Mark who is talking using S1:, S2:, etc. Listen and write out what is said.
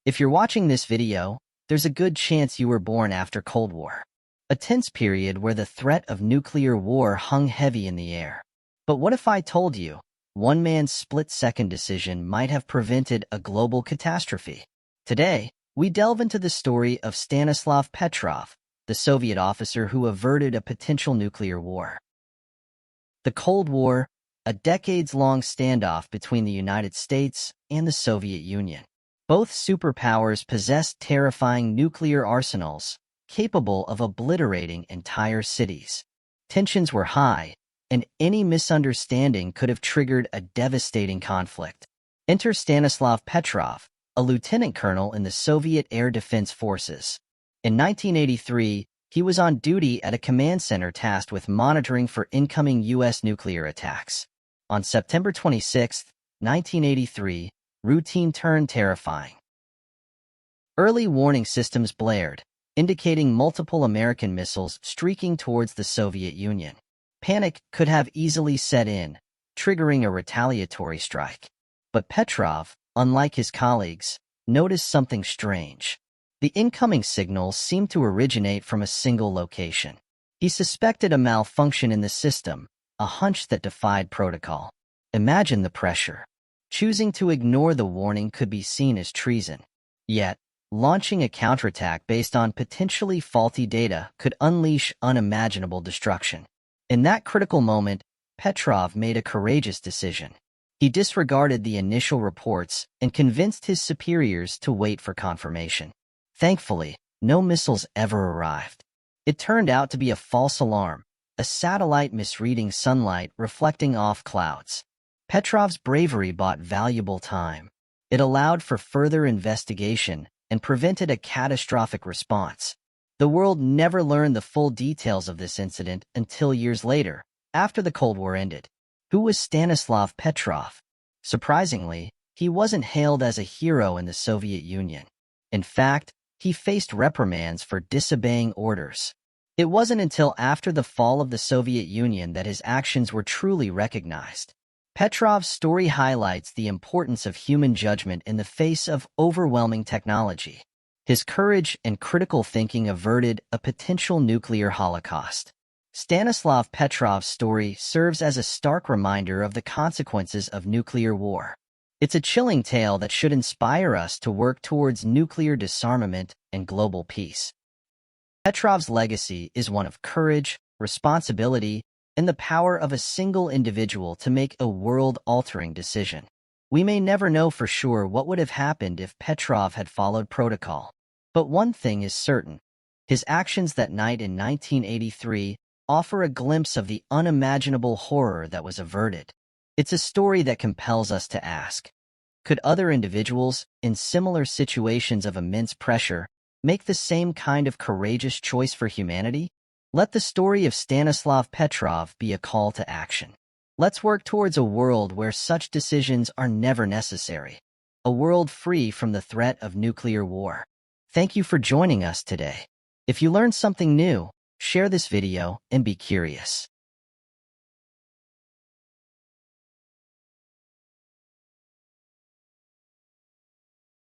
S1: If you're watching this video, there's a good chance you were born after Cold War, a tense period where the threat of nuclear war hung heavy in the air. But what if I told you, one man's split-second decision might have prevented a global catastrophe? Today, we delve into the story of Stanislav Petrov, the Soviet officer who averted a potential nuclear war. The Cold War, a decades-long standoff between the United States and the Soviet Union. Both superpowers possessed terrifying nuclear arsenals, capable of obliterating entire cities. Tensions were high, and any misunderstanding could have triggered a devastating conflict. Enter Stanislav Petrov, a lieutenant colonel in the Soviet Air Defense Forces. In 1983, he was on duty at a command center tasked with monitoring for incoming U.S. nuclear attacks. On September 26, 1983, routine turned terrifying. Early warning systems blared, indicating multiple American missiles streaking towards the Soviet Union. Panic could have easily set in, triggering a retaliatory strike. But Petrov, unlike his colleagues, noticed something strange. The incoming signals seemed to originate from a single location. He suspected a malfunction in the system, a hunch that defied protocol. Imagine the pressure. Choosing to ignore the warning could be seen as treason. Yet, launching a counterattack based on potentially faulty data could unleash unimaginable destruction. In that critical moment, Petrov made a courageous decision. He disregarded the initial reports and convinced his superiors to wait for confirmation. Thankfully, no missiles ever arrived. It turned out to be a false alarm, a satellite misreading sunlight reflecting off clouds. Petrov's bravery bought valuable time. It allowed for further investigation and prevented a catastrophic response. The world never learned the full details of this incident until years later, after the Cold War ended. Who was Stanislav Petrov? Surprisingly, he wasn't hailed as a hero in the Soviet Union. In fact, he faced reprimands for disobeying orders. It wasn't until after the fall of the Soviet Union that his actions were truly recognized. Petrov's story highlights the importance of human judgment in the face of overwhelming technology. His courage and critical thinking averted a potential nuclear holocaust. Stanislav Petrov's story serves as a stark reminder of the consequences of nuclear war. It's a chilling tale that should inspire us to work towards nuclear disarmament and global peace. Petrov's legacy is one of courage, responsibility, and the power of a single individual to make a world-altering decision. We may never know for sure what would have happened if Petrov had followed protocol. But one thing is certain. His actions that night in 1983 offer a glimpse of the unimaginable horror that was averted. It's a story that compels us to ask, could other individuals, in similar situations of immense pressure, make the same kind of courageous choice for humanity? Let the story of Stanislav Petrov be a call to action. Let's work towards a world where such decisions are never necessary. A world free from the threat of nuclear war. Thank you for joining us today. If you learned something new, share this video and be curious.